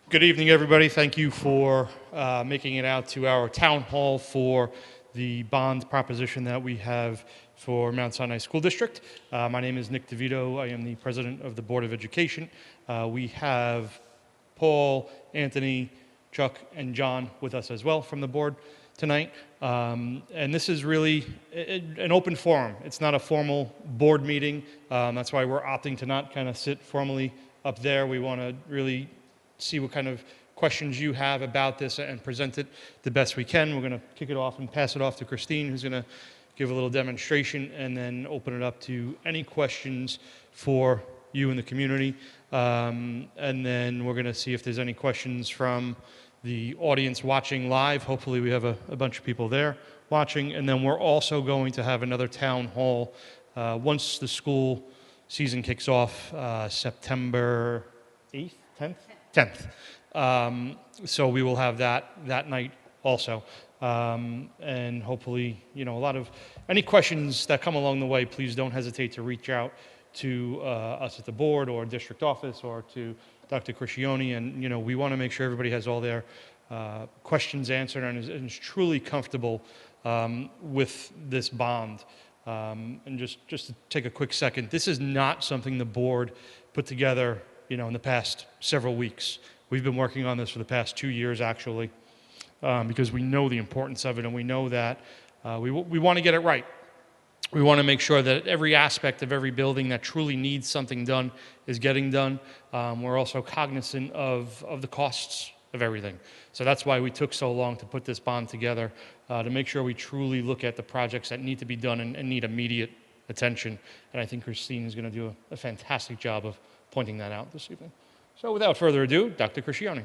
Good evening, everybody. Thank you for making it out to our town hall for the bond proposition that we have for Mount Sinai School District. My name is Nick DeVito. I am the president of the Board of Education. We have Paul, Anthony, Chuck, and John with us as well from the board tonight. And this is really an open forum. It's not a formal board meeting. That's why we're opting to not kind of sit formally up there. We want to really see what kind of questions you have about this and present it the best we can. We're going to kick it off and pass it off to Christine, who's going to give a little demonstration and then open it up to any questions for you in the community. And then we're going to see if there's any questions from the audience watching live. Hopefully we have a bunch of people there watching. And then we're also going to have another town hall once the school season kicks off, September 8th, 10th. So we will have that night also. And hopefully, a lot of any questions that come along the way, please don't hesitate to reach out to us at the board or district office or to Dr. Criscione. And, we want to make sure everybody has all their questions answered and is truly comfortable with this bond. And just to take a quick second, this is not something the board put together in the past several weeks. We've been working on this for the past 2 years, actually, because we know the importance of it, and we know that we want to get it right. We want to make sure that every aspect of every building that truly needs something done is getting done. We're also cognizant of the costs of everything. So that's why we took so long to put this bond together, to make sure we truly look at the projects that need to be done and need immediate attention. And I think Christine is going to do a fantastic job of pointing that out this evening. So without further ado, Dr. Criscione.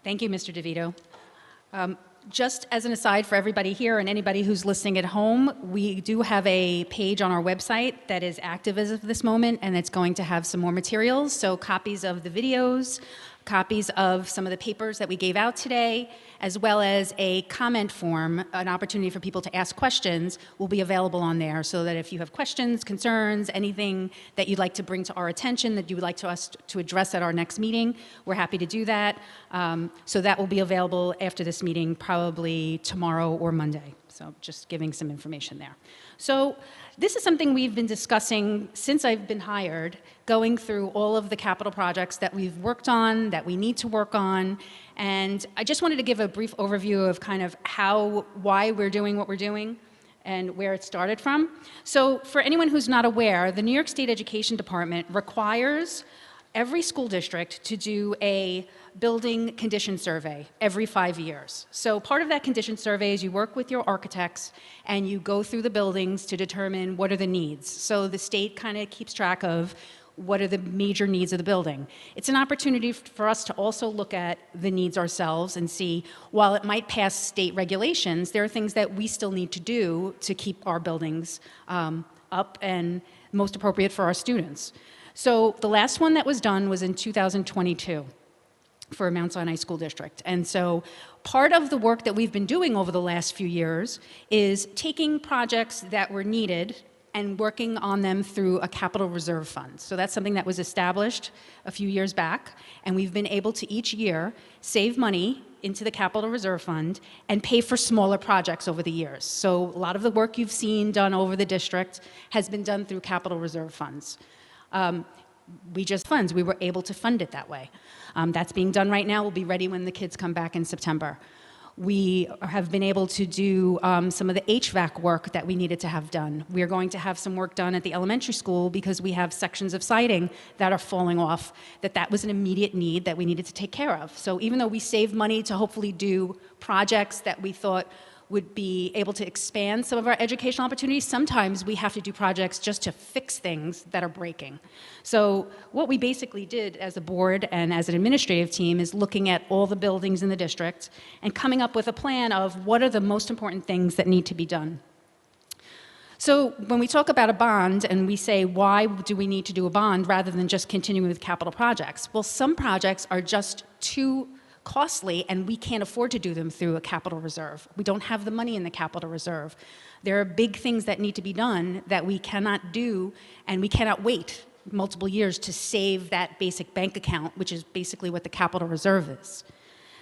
Thank you, Mr. DeVito. Just as an aside for everybody here and anybody who's listening at home, we do have a page on our website that is active as of this moment, and it's going to have some more materials. So copies of the videos, copies of some of the papers that we gave out today, as well as a comment form, an opportunity for people to ask questions, will be available on there, so that if you have questions, concerns, anything that you'd like to bring to our attention that you would like us to address at our next meeting, we're happy to do that. So that will be available after this meeting, probably tomorrow or Monday. So just giving some information there. So this is something we've been discussing since I've been hired, going through all of the capital projects that we've worked on, that we need to work on. And I just wanted to give a brief overview of kind of why we're doing what we're doing and where it started from. So for anyone who's not aware, the New York State Education Department requires every school district to do a building condition survey every 5 years. So part of that condition survey is you work with your architects and you go through the buildings to determine what are the needs. So the state kind of keeps track of what are the major needs of the building. It's an opportunity for us to also look at the needs ourselves and see, while it might pass state regulations, there are things that we still need to do to keep our buildings up and most appropriate for our students. So the last one that was done was in 2022 for Mount Sinai School District. And so part of the work that we've been doing over the last few years is taking projects that were needed and working on them through a capital reserve fund. So that's something that was established a few years back, and we've been able to each year save money into the capital reserve fund and pay for smaller projects over the years. So a lot of the work you've seen done over the district has been done through capital reserve funds. We were able to fund it that way. That's being done right now. We'll be ready when the kids come back in September. We have been able to do some of the HVAC work that we needed to have done. We are going to have some work done at the elementary school because we have sections of siding that are falling off, that was an immediate need that we needed to take care of. So even though we saved money to hopefully do projects that we thought would be able to expand some of our educational opportunities, sometimes we have to do projects just to fix things that are breaking. So what we basically did as a board and as an administrative team is looking at all the buildings in the district and coming up with a plan of what are the most important things that need to be done. So when we talk about a bond and we say, why do we need to do a bond rather than just continuing with capital projects? Well, some projects are just too costly and we can't afford to do them through a capital reserve. We don't have the money in the capital reserve. There are big things that need to be done that we cannot do and we cannot wait multiple years to save that basic bank account, which is basically what the capital reserve is.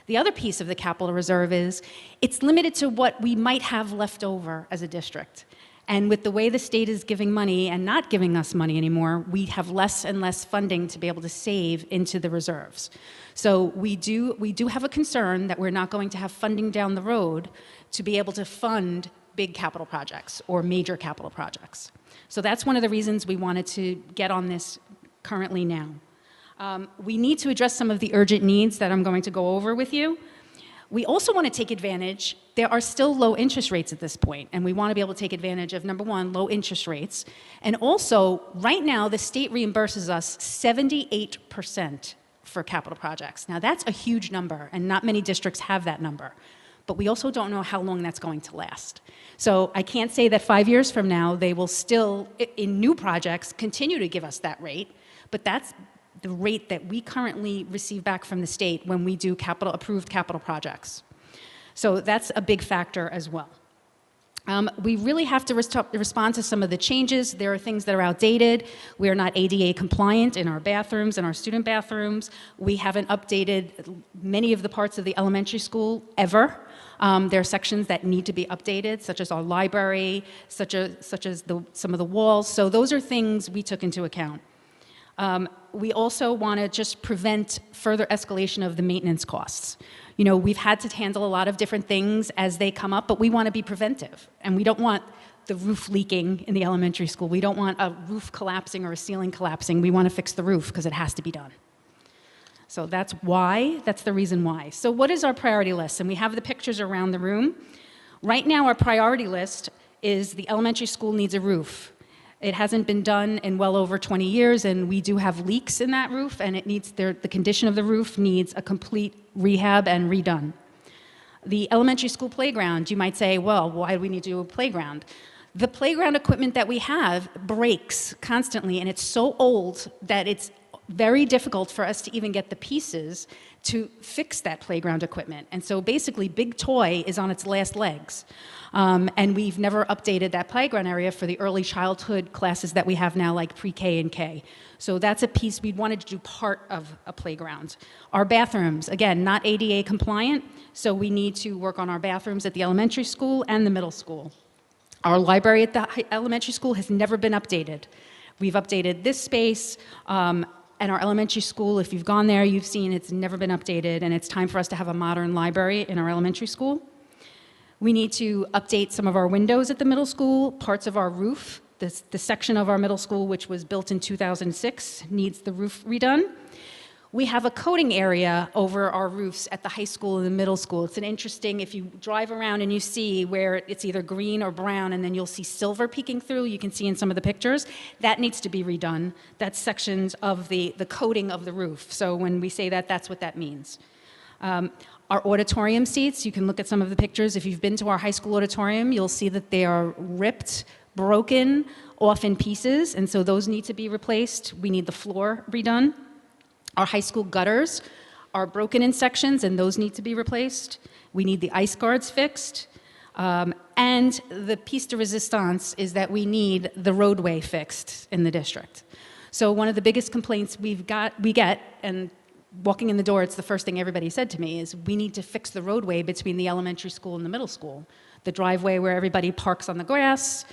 The other piece of the capital reserve is it's limited to what we might have left over as a district. And with the way the state is giving money and not giving us money anymore, we have less and less funding to be able to save into the reserves. So we do have a concern that we're not going to have funding down the road to be able to fund big capital projects or major capital projects. So that's one of the reasons we wanted to get on this currently now. We need to address some of the urgent needs that I'm going to go over with you. We also want to take advantage, there are still low interest rates at this point, and we want to be able to take advantage of, number one, low interest rates. And also, right now, the state reimburses us 78% for capital projects. Now, that's a huge number, and not many districts have that number. But we also don't know how long that's going to last. So I can't say that 5 years from now, they will still, in new projects, continue to give us that rate, but that's the rate that we currently receive back from the state when we do approved capital projects. So that's a big factor as well. We really have to respond to some of the changes. There are things that are outdated. We are not ADA compliant in our bathrooms and our student bathrooms. We haven't updated many of the parts of the elementary school ever. There are sections that need to be updated, such as our library, such as some of the walls. So those are things we took into account. We also want to just prevent further escalation of the maintenance costs. You know, we've had to handle a lot of different things as they come up, but we want to be preventive. And we don't want the roof leaking in the elementary school. We don't want a roof collapsing or a ceiling collapsing. We want to fix the roof because it has to be done. So that's the reason why. So what is our priority list? And we have the pictures around the room. Right now, our priority list is the elementary school needs a roof. It hasn't been done in well over 20 years, and we do have leaks in that roof, and the condition of the roof needs a complete rehab and redone. The elementary school playground, you might say, well, why do we need to do a playground? The playground equipment that we have breaks constantly, and it's so old that it's very difficult for us to even get the pieces to fix that playground equipment. And so basically, Big Toy is on its last legs. And we've never updated that playground area for the early childhood classes that we have now, like pre-K and K. So that's a piece we wanted to do part of a playground. Our bathrooms, again, not ADA compliant, so we need to work on our bathrooms at the elementary school and the middle school. Our library at the elementary school has never been updated. We've updated this space, and our elementary school, if you've gone there, you've seen it's never been updated, and it's time for us to have a modern library in our elementary school. We need to update some of our windows at the middle school, parts of our roof. The section of our middle school, which was built in 2006, needs the roof redone. We have a coating area over our roofs at the high school and the middle school. It's an interesting, if you drive around and you see where it's either green or brown, and then you'll see silver peeking through, you can see in some of the pictures, that needs to be redone. That's sections of the coating of the roof. So when we say that, that's what that means. Our auditorium seats, you can look at some of the pictures. If you've been to our high school auditorium, you'll see that they are ripped, broken, off in pieces, and so those need to be replaced. We need the floor redone. Our high school gutters are broken in sections, and those need to be replaced. We need the ice guards fixed. And the piece de resistance is that we need the roadway fixed in the district. So one of the biggest complaints we get, and walking in the door, it's the first thing everybody said to me, is we need to fix the roadway between the elementary school and the middle school. The driveway where everybody parks on the grass,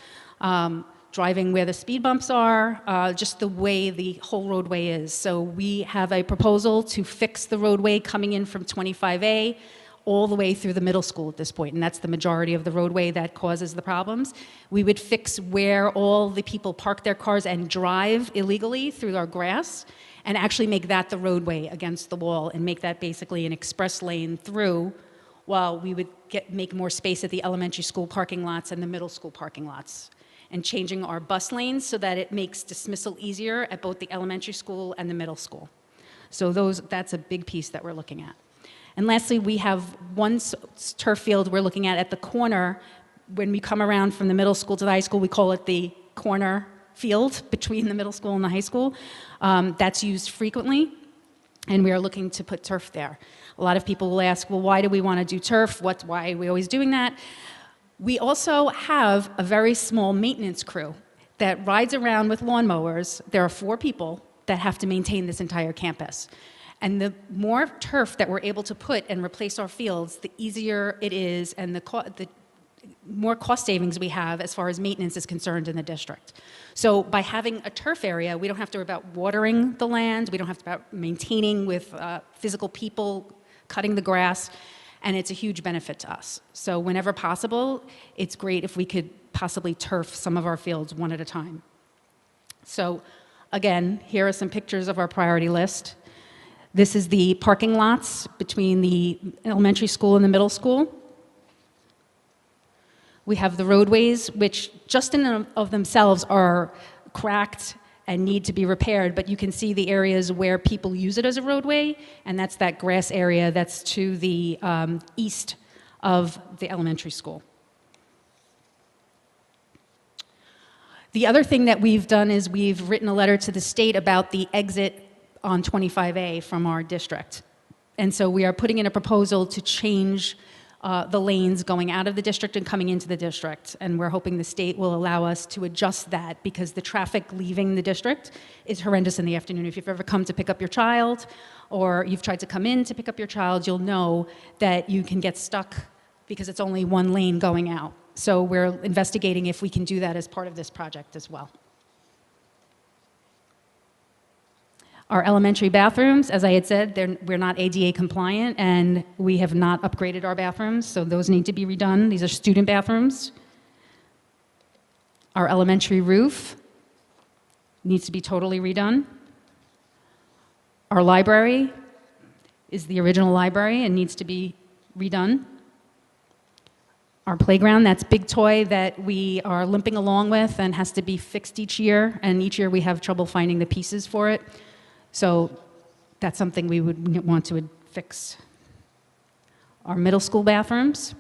driving where the speed bumps are, just the way the whole roadway is. So we have a proposal to fix the roadway coming in from 25A all the way through the middle school at this point, and that's the majority of the roadway that causes the problems. We would fix where all the people park their cars and drive illegally through our grass, and actually make that the roadway against the wall, and make that basically an express lane through, while we would make more space at the elementary school parking lots and the middle school parking lots. And changing our bus lanes so that it makes dismissal easier at both the elementary school and the middle school. So that's a big piece that we're looking at. And lastly, we have one turf field we're looking at the corner. When we come around from the middle school to the high school, we call it the corner field between the middle school and the high school. That's used frequently, and we are looking to put turf there. A lot of people will ask, well, why do we want to do turf? Why are we always doing that? We also have a very small maintenance crew. that rides around with lawnmowers. There are 4 people that have to maintain this entire campus. And the more turf that we're able to put and replace our fields, the easier it is and the more cost savings we have as far as maintenance is concerned in the district. So by having a turf area, we don't have to worry about watering the land, we don't have to about maintaining with physical people, cutting the grass, and it's a huge benefit to us. So whenever possible, it's great if we could possibly turf some of our fields one at a time. So again, here are some pictures of our priority list. This is the parking lots between the elementary school and the middle school. We have the roadways, which just in and of themselves are cracked and need to be repaired, but you can see the areas where people use it as a roadway, and that's that grass area that's to the east of the elementary school. The other thing that we've done is we've written a letter to the state about the exit on 25A from our district. And so we are putting in a proposal to change the lanes going out of the district and coming into the district. And we're hoping the state will allow us to adjust that because the traffic leaving the district is horrendous in the afternoon. If you've ever come to pick up your child or you've tried to come in to pick up your child, you'll know that you can get stuck because it's only one lane going out. So we're investigating if we can do that as part of this project as well. Our elementary bathrooms, as I had said, we're not ADA compliant, and we have not upgraded our bathrooms, so those need to be redone. These are student bathrooms. Our elementary roof needs to be totally redone. Our library is the original library and needs to be redone. Our playground, that's Big Toy that we are limping along with and has to be fixed each year, and each year we have trouble finding the pieces for it. So that's something we would want to fix. Our middle school bathrooms.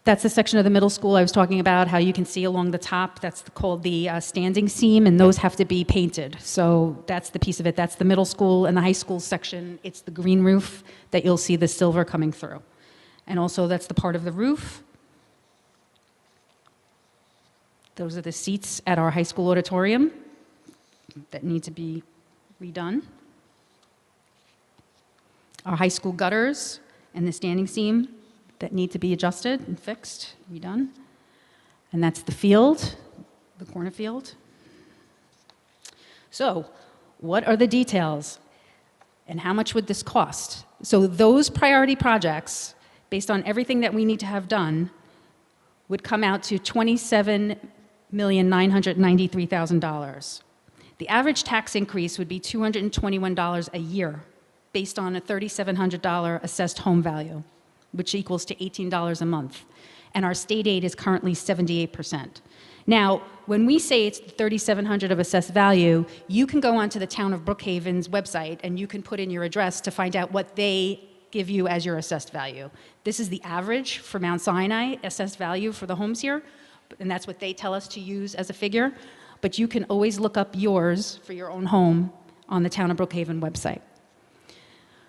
That's the section of the middle school I was talking about, how you can see along the top. That's called the standing seam, and those have to be painted. So that's the piece of it. That's the middle school. And the high school section, it's the green roof that you'll see the silver coming through. And also that's the part of the roof. Those are the seats at our high school auditorium that need to be redone. Our high school gutters and the standing seam that need to be adjusted and fixed, redone. And that's the field, the corner field. So, what are the details and how much would this cost? So those priority projects, based on everything that we need to have done, would come out to $27,993,000. The average tax increase would be $221 a year based on a $3,700 assessed home value, which equals to $18 a month. And our state aid is currently 78%. Now, when we say it's $3,700 of assessed value, you can go onto the Town of Brookhaven's website and you can put in your address to find out what they give you as your assessed value. This is the average for Mount Sinai assessed value for the homes here, and that's what they tell us to use as a figure. But you can always look up yours for your own home on the Town of Brookhaven website.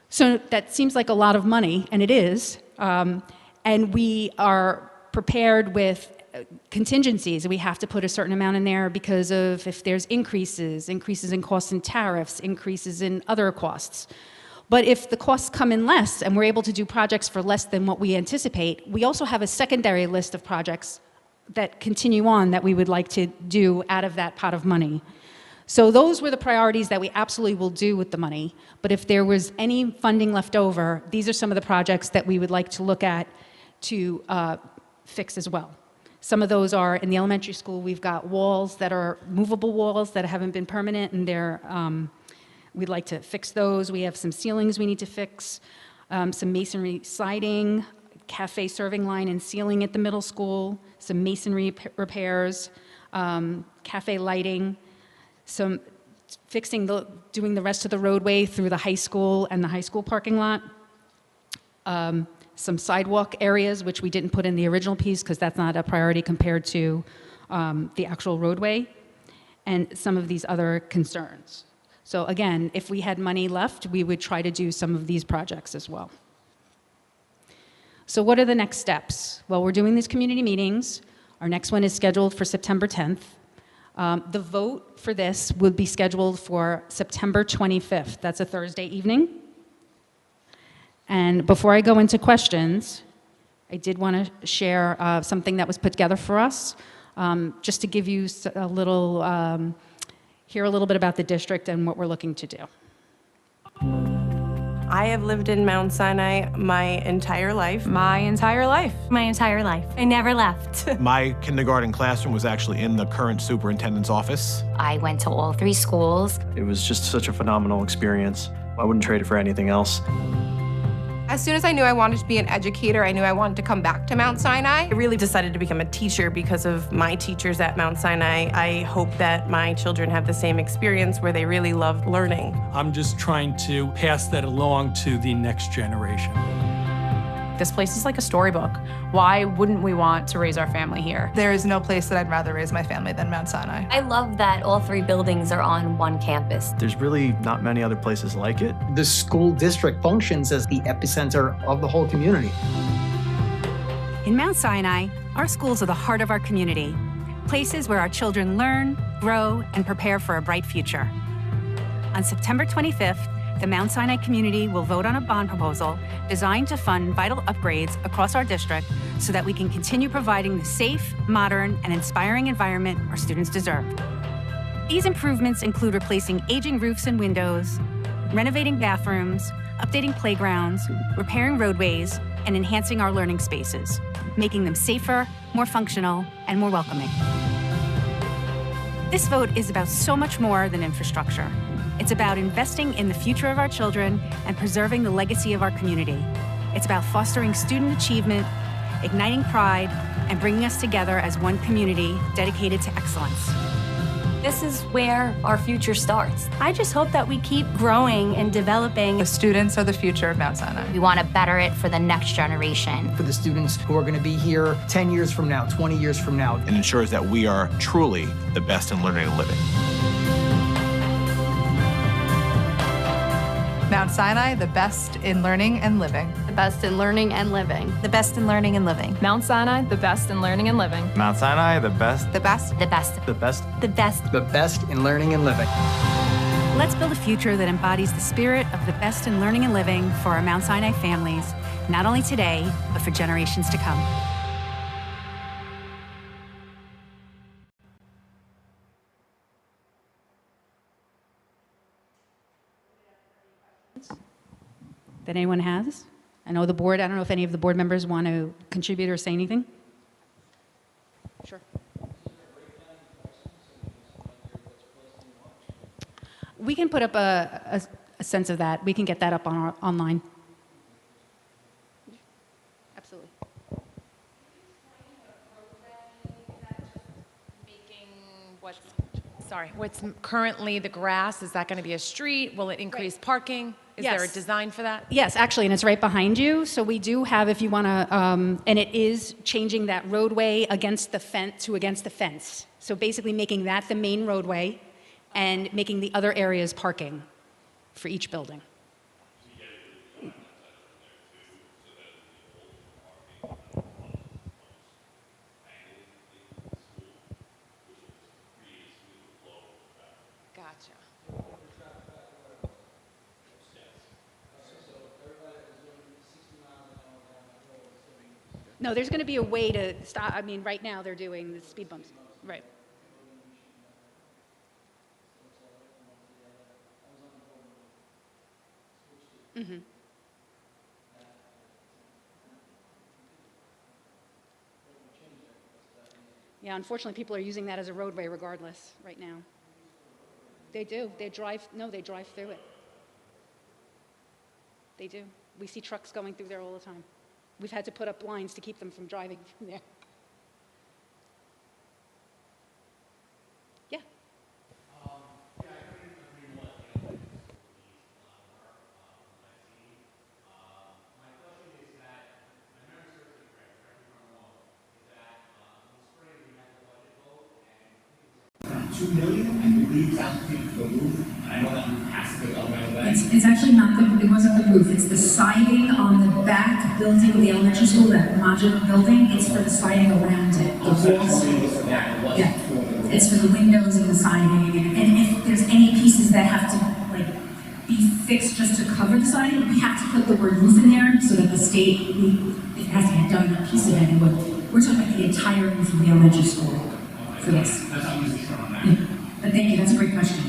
So that seems like a lot of money, and it is. And we are prepared with contingencies. We have to put a certain amount in there because of if there's increases in costs and tariffs, increases in other costs. But if the costs come in less and we're able to do projects for less than what we anticipate, we also have a secondary list of projects that continue on that we would like to do out of that pot of money. So those were the priorities that we absolutely will do with the money. But if there was any funding left over, these are some of the projects that we would like to look at to fix as well. Some of those are in the elementary school. We've got walls that are movable walls that haven't been permanent, and we'd like to fix those. We have some ceilings we need to fix, some masonry siding, cafe serving line and ceiling at the middle school, some masonry repairs, cafe lighting, some doing the rest of the roadway through the high school and the high school parking lot, some sidewalk areas, which we didn't put in the original piece because that's not a priority compared to the actual roadway, and some of these other concerns. So again, if we had money left, we would try to do some of these projects as well. So what are the next steps? Well, we're doing these community meetings. Our next one is scheduled for September 10th. The vote for this would be scheduled for September 25th. That's a Thursday evening. And before I go into questions, I did want to share something that was put together for us, just to give you a little, hear a little bit about the district and what we're looking to do. I have lived in Mount Sinai my entire life. My entire life. My entire life. I never left. My kindergarten classroom was actually in the current superintendent's office. I went to all 3 schools. It was just such a phenomenal experience. I wouldn't trade it for anything else. As soon as I knew I wanted to be an educator, I knew I wanted to come back to Mount Sinai. I really decided to become a teacher because of my teachers at Mount Sinai. I hope that my children have the same experience where they really love learning. I'm just trying to pass that along to the next generation. This place is like a storybook. Why wouldn't we want to raise our family here? There is no place that I'd rather raise my family than Mount Sinai. I love that all 3 buildings are on one campus. There's really not many other places like it. The school district functions as the epicenter of the whole community. In Mount Sinai, our schools are the heart of our community, places where our children learn, grow, and prepare for a bright future. On September 25th, the Mount Sinai community will vote on a bond proposal designed to fund vital upgrades across our district so that we can continue providing the safe, modern, and inspiring environment our students deserve. These improvements include replacing aging roofs and windows, renovating bathrooms, updating playgrounds, repairing roadways, and enhancing our learning spaces, making them safer, more functional, and more welcoming. This vote is about so much more than infrastructure. It's about investing in the future of our children and preserving the legacy of our community. It's about fostering student achievement, igniting pride, and bringing us together as one community dedicated to excellence. This is where our future starts. I just hope that we keep growing and developing. The students are the future of Mount Sinai. We want to better it for the next generation. For the students who are going to be here 10 years from now, 20 years from now. And ensures that we are truly the best in learning and living. Mount Sinai, the best in learning and living. The best in learning and living. The best in learning and living. Mount Sinai, the best in learning and living. Mount Sinai, the best. The best. The best. The best. The best. The best in learning and living. Let's build a future that embodies the spirit of the best in learning and living for our Mount Sinai families, not only today, but for generations to come. That anyone has? I know the board, I don't know if any of the board members want to contribute or say anything. Sure. We can put up a sense of that. We can get that up on online. Absolutely. What's currently the grass, is that going to be a street? Will it increase parking? Is there a design for that? Yes, actually, and it's right behind you. So we do have, if you want to, and it is changing that roadway against the fence. So basically making that the main roadway and making the other areas parking for each building. Gotcha. No, there's going to be a way to stop. I mean, right now they're doing the speed bumps. Right. Mm-hmm. Yeah, unfortunately, people are using that as a roadway regardless right now. They do. They drive through it. They do. We see trucks going through there all the time. We've had to put up blinds to keep them from driving from there. Yeah. $2 million, and we roof down to the roof? I know that roof has to go away. It's actually not it wasn't the roof, it's the siding on the back building of the elementary school, that modular building, it's for the siding around it. The walls. Yeah, it's for the windows and the siding, and if there's any pieces that have to like be fixed just to cover the siding, we have to put the word roof in there so that the state, if it has to get done, a piece of it, we're talking about the entire roof of the elementary school for this. That's how I'm just trying that. Yeah. But thank you, that's a great question.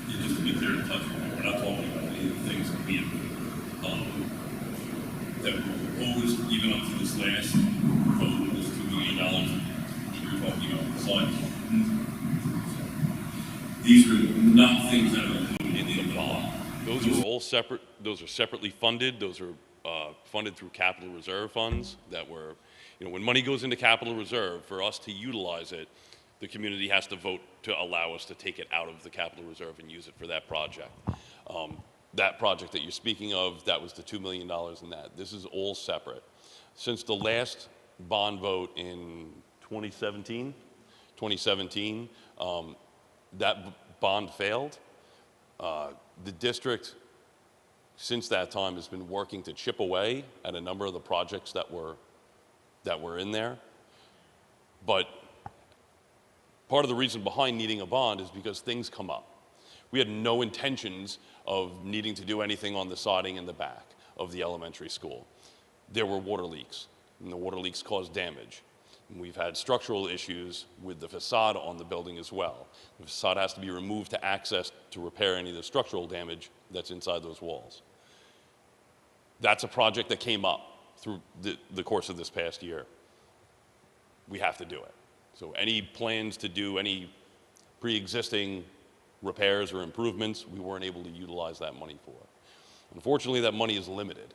Just to be clear to touch on, we're not talking about any of the things that that were proposed even up to this last proposal was $2 million. You're talking about the slide. These are not things that are included in the bond. Those are all separate. Those are separately funded. Those are funded through capital reserve funds that were, when money goes into capital reserve, for us to utilize it, the community has to vote to allow us to take it out of the capital reserve and use it for that project. That project that you're speaking of, that was the $2 million in that. This is all separate. Since the last bond vote in 2017, that bond failed. The district, since that time, has been working to chip away at a number of the projects that were in there. But part of the reason behind needing a bond is because things come up. We had no intentions of needing to do anything on the siding in the back of the elementary school. There were water leaks, and the water leaks caused damage. And we've had structural issues with the facade on the building as well. The facade has to be removed to access to repair any of the structural damage that's inside those walls. That's a project that came up through the course of this past year. We have to do it. So any plans to do any pre-existing repairs or improvements, we weren't able to utilize that money for. Unfortunately, that money is limited.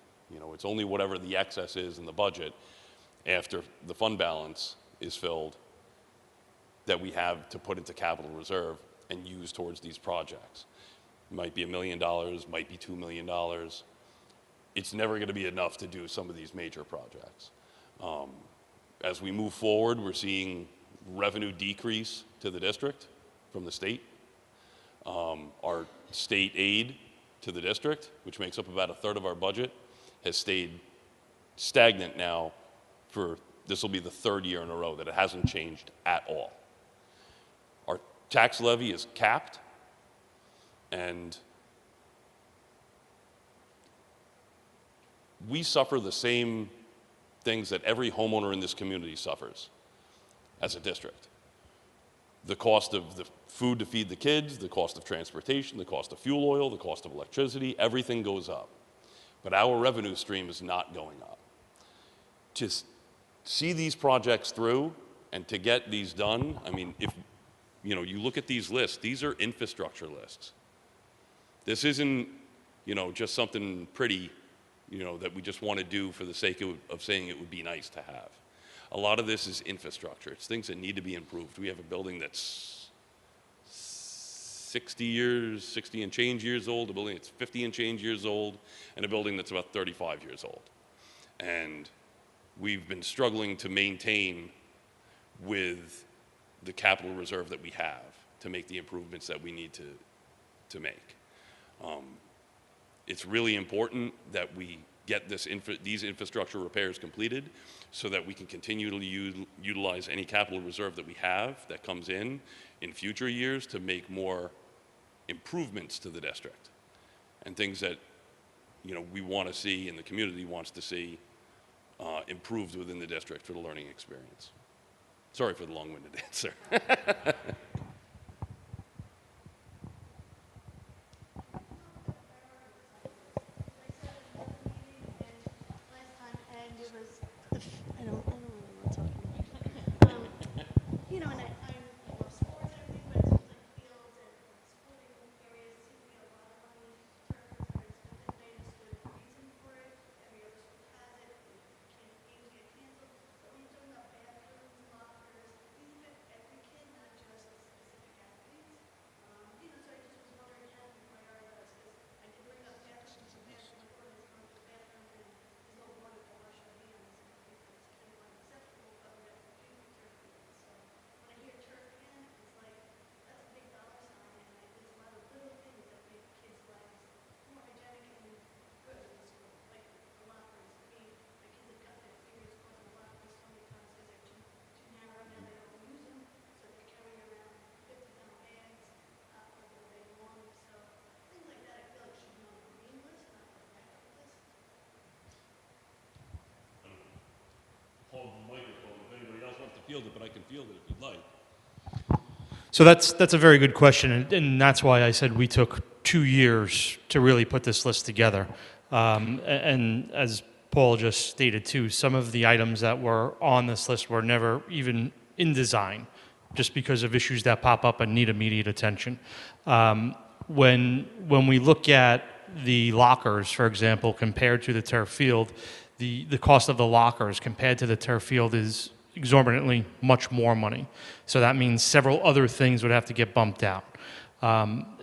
It's only whatever the excess is in the budget after the fund balance is filled that we have to put into capital reserve and use towards these projects. It might be $1 million, might be $2 million. It's never going to be enough to do some of these major projects. As we move forward, we're seeing revenue decrease to the district from the state. Our state aid to the district, which makes up about 1/3 of our budget, has stayed stagnant now for, this will be the 3rd year in a row that it hasn't changed at all. Our tax levy is capped, and we suffer the same things that every homeowner in this community suffers as a district. The cost of the food to feed the kids, the cost of transportation, the cost of fuel oil, the cost of electricity, everything goes up. But our revenue stream is not going up. To see these projects through and to get these done, I mean, if you look at these lists, these are infrastructure lists. This isn't, just something pretty, that we just want to do for the sake of saying it would be nice to have. A lot of this is infrastructure. It's things that need to be improved. We have a building that's 60 and change years old, a building that's 50 and change years old, and a building that's about 35 years old. And we've been struggling to maintain with the capital reserve that we have to make the improvements that we need to make. It's really important that we get these infrastructure repairs completed so that we can continue to utilize any capital reserve that we have that comes in future years to make more improvements to the district and things that we want to see and the community wants to see improved within the district for the learning experience. Sorry for the long-winded answer. field it, but I can field it if you'd like. So that's a very good question, and that's why I said we took 2 years to really put this list together. And as Paul just stated too, some of the items that were on this list were never even in design, just because of issues that pop up and need immediate attention. When we look at the lockers, for example, compared to the turf field, the cost of the lockers compared to the turf field is exorbitantly much more money. So that means several other things would have to get bumped out.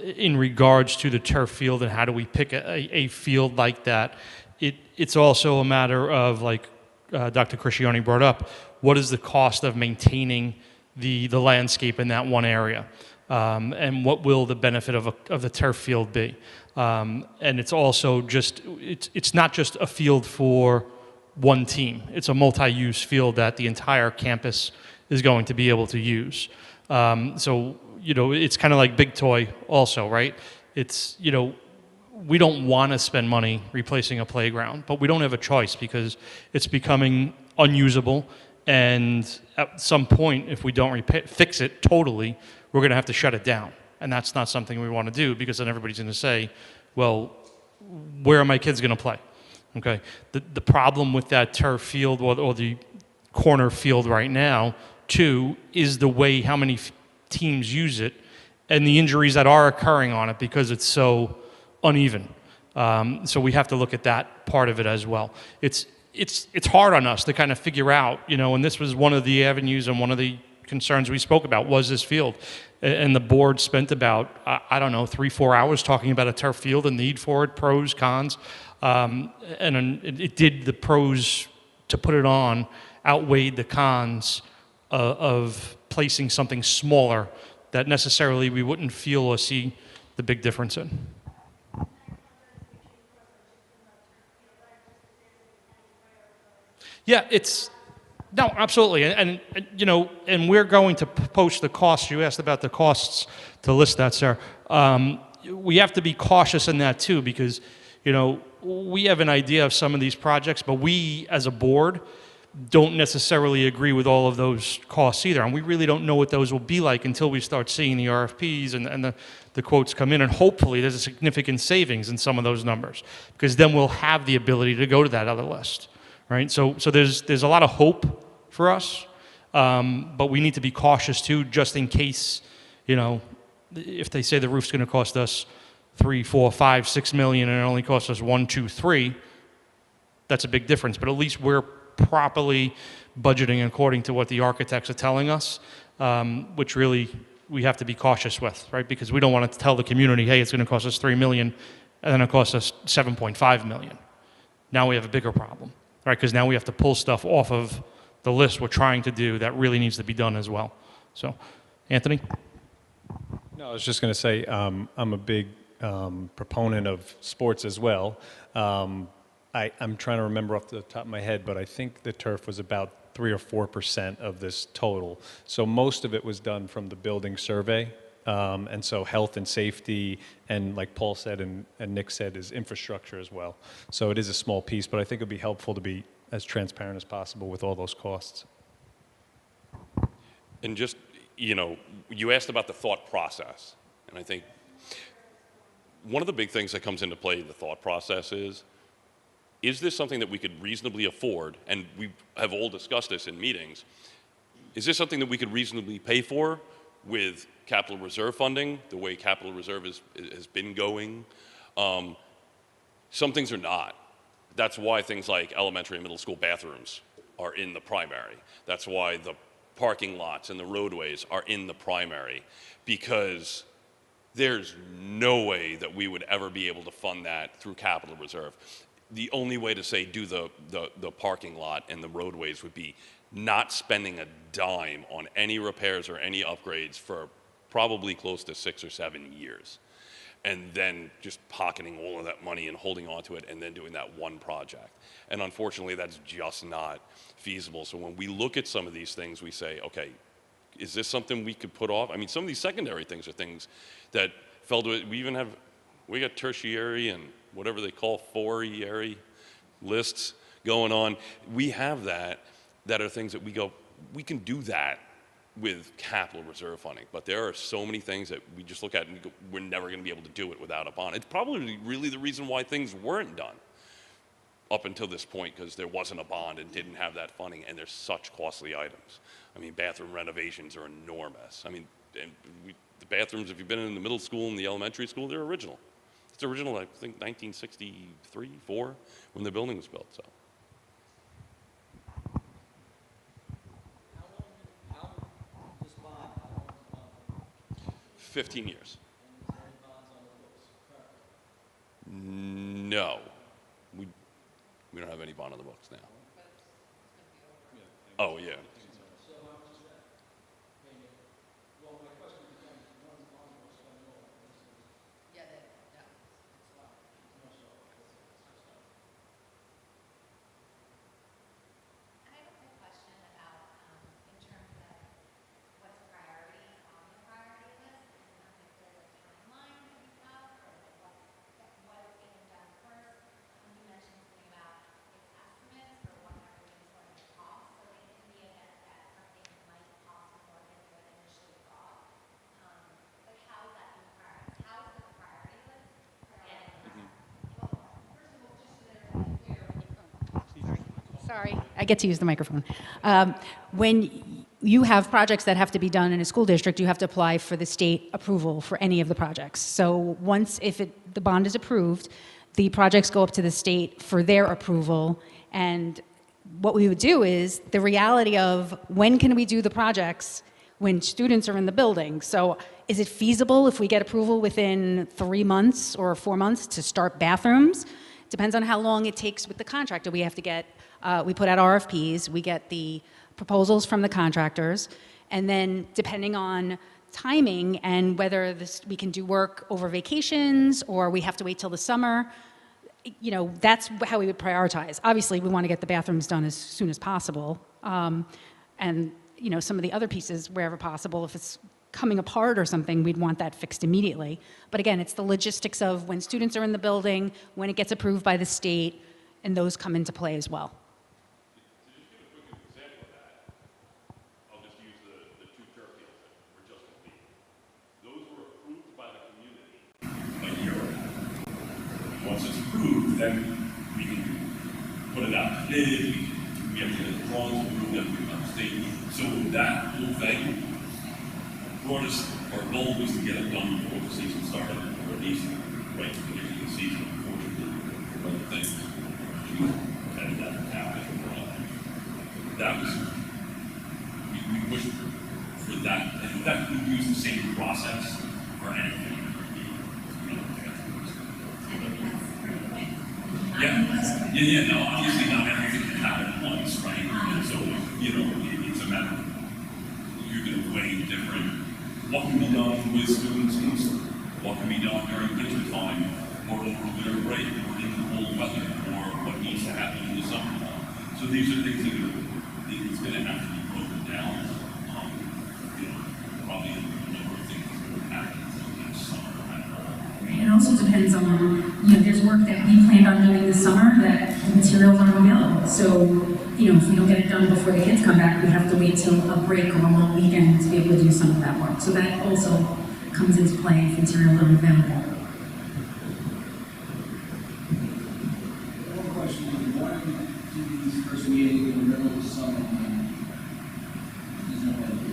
In regards to the turf field and how do we pick a field like that, it's also a matter of, like Dr. Criscione brought up, what is the cost of maintaining the landscape in that one area? And what will the benefit of the turf field be? And it's also just, it's not just a field for one team. It's a multi-use field that the entire campus is going to be able to use. So, it's kind of like Big Toy also, right? It's, we don't want to spend money replacing a playground, but we don't have a choice because it's becoming unusable. And at some point, if we don't fix it totally, we're going to have to shut it down. And that's not something we want to do, because then everybody's going to say, well, where are my kids going to play? Okay. The problem with that turf field or the corner field right now, too, is the way how many teams use it and the injuries that are occurring on it because it's so uneven. So we have to look at that part of it as well. It's hard on us to kind of figure out, and this was one of the avenues and one of the concerns we spoke about was this field. And the board spent about, 3-4 hours talking about a turf field, the need for it, pros, cons. And it did, the pros to put it on outweighed the cons of placing something smaller that necessarily we wouldn't feel or see the big difference in. Yeah, no, absolutely. And we're going to post the costs. You asked about the costs to list that, sir. We have to be cautious in that too, because, we have an idea of some of these projects, but we as a board don't necessarily agree with all of those costs either. And we really don't know what those will be like until we start seeing the RFPs and the quotes come in. And hopefully there's a significant savings in some of those numbers, because then we'll have the ability to go to that other list. Right, so there's a lot of hope for us, but we need to be cautious too, just in case, if they say the roof's going to cost us $3, $4, $5, $6 million, and it only costs us $1, $2, $3, that's a big difference. But at least we're properly budgeting according to what the architects are telling us, which really we have to be cautious with, right? Because we don't want to tell the community, hey, it's going to cost us $3 million, and then it costs us $7.5 million. Now we have a bigger problem. Right, because now we have to pull stuff off of the list we're trying to do that really needs to be done as well. So, Anthony? No, I was just going to say I'm a big proponent of sports as well. I'm trying to remember off the top of my head, but I think the turf was about 3 or 4% of this total. So most of it was done from the building survey. And so health and safety, and like Paul said and Nick said, is infrastructure as well. So it is a small piece, but I think it would be helpful to be as transparent as possible with all those costs. And just, you asked about the thought process. And I think one of the big things that comes into play in the thought process is this something that we could reasonably afford? And we have all discussed this in meetings. Is this something that we could reasonably pay for with capital reserve funding, the way capital reserve has been going? Some things are not. That's why things like elementary and middle school bathrooms are in the primary. That's why the parking lots and the roadways are in the primary, because there's no way that we would ever be able to fund that through capital reserve. The only way to say do the parking lot and the roadways would be not spending a dime on any repairs or any upgrades for probably close to 6 or 7 years, and then just pocketing all of that money and holding on to it and then doing that one project. And unfortunately, that's just not feasible. So when we look at some of these things, we say, okay, is this something we could put off? I mean, some of these secondary things are things that fell to it. We got tertiary and whatever they call four-yeary lists going on. We have that are things that we go, we can do that with capital reserve funding, but there are so many things that we just look at and we go, we're never going to be able to do it without a bond. It's probably really the reason why things weren't done up until this point, because there wasn't a bond and didn't have that funding, and there's such costly items. I mean, bathroom renovations are enormous. I mean, and the bathrooms, if you've been in the middle school and the elementary school, they're original. It's original, I think, 1963, 4, when the building was built, so. 15 years. No, we don't have any bond on the books now. Oh, yeah. Sorry, I get to use the microphone. When you have projects that have to be done in a school district, you have to apply for the state approval for any of the projects. So once, the bond is approved, the projects go up to the state for their approval. And what we would do is the reality of when can we do the projects when students are in the building. So is it feasible if we get approval within 3 months or 4 months to start bathrooms? Depends on how long it takes with the contractor. We have to get, we put out RFPs, we get the proposals from the contractors, and then depending on timing and whether we can do work over vacations or we have to wait till the summer, you know, that's how we would prioritize. Obviously, we want to get the bathrooms done as soon as possible. And, you know, some of the other pieces, wherever possible, if it's coming apart or something, we'd want that fixed immediately. But again, it's the logistics of when students are in the building, when it gets approved by the state, and those come into play as well. Once it's approved, then we can put it out to bid, we have to get the drawings approved, then we can upstate. So that whole thing brought us, our goal was to get it done before the season started, or at least right at the beginning of the season. Unfortunately, other things had that happen. That was, we wished for that, and that we use the same process for anything. Yeah, no, obviously not everything can happen at once, right? And so, you know, it's a matter of, you're going to weigh different, what can be done with students in summer, what can be done during winter time, or over winter break, or in the cold weather, or what needs to happen in the summertime. So these are things that it's going to have to be broken down. You know, probably a number of things that will happen next summer. It also depends on, you know, there's work that we planned on doing this summer that the materials aren't available. So, you know, if we don't get it done before the kids come back, we have to wait till a break or a long weekend to be able to do some of that work. So that also comes into play if materials aren't available. One question is, why do these first meetings in the middle of the summer when there's no weather?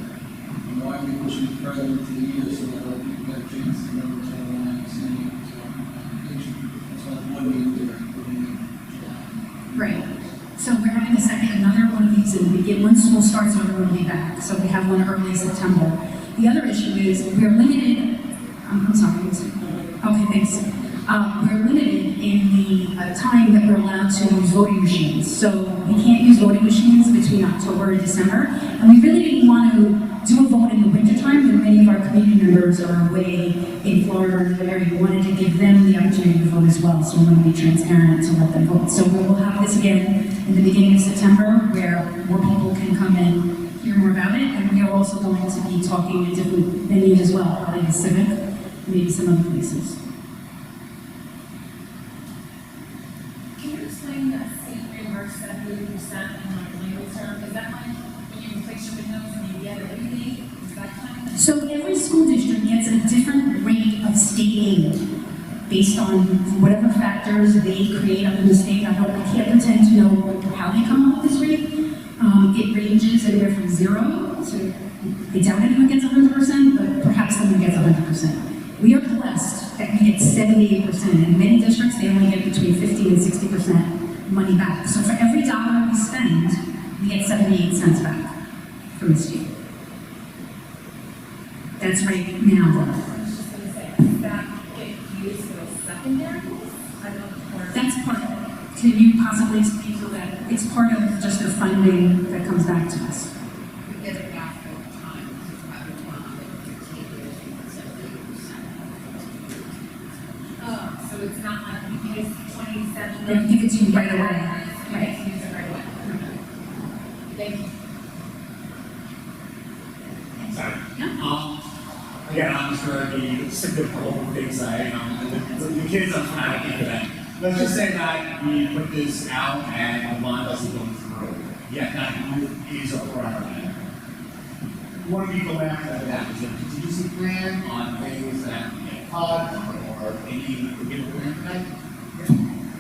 And why are we pushing further into the year so that other people get a chance to know what's going on and see what's going on? It's like one meeting there, Right. So we're having another one of these in the beginning. When school starts, everyone will be back. So we have one early September. The other issue is we're limited. I'm sorry. Okay, thanks. We're limited in the time that we're allowed to use voting machines. So we can't use voting machines between October and December. And we really didn't want to do a vote in the wintertime when many of our community members are away in Florida or the area. We wanted to give them the opportunity to vote as well. So we want to be transparent to let them vote. So we will have this again in the beginning of September where more people can come and hear more about it. And we are also going to be talking at different venues as well, probably the Civic, maybe some other places. Can you explain that state reimbursed 70% in like legal term? Is that like when you replace your windows and you get everything? Is that kind of? So every school district gets a different rate of state aid based on whatever factors they create up in the state. I can't pretend to know how they come up with this rate. It ranges anywhere from 0 to, I doubt anyone gets 100%, but perhaps someone gets 100%. We are blessed that we get 78%. In many districts, they only get between 50 and 60% money back. So for every dollar we spend, we get 78 cents back from the state. That's right now, though. I was just going to say, does that get used for the secondary? That's part of it. Can you possibly speak to that? It's part of just the funding that comes back to us. We get it back over time. It's about 115 years, 78%. So it's not like we pay 27. They give it to you right away. Right. Use it right away. Thank you. Sorry. Again, I'm sure the significant things the kids are fanatic for that. Let's just say that we put this out and the bond doesn't go through. Yet that is a priority. What do we go after that? Is there a contingency plan on things that we get cut or any forgive plan for that?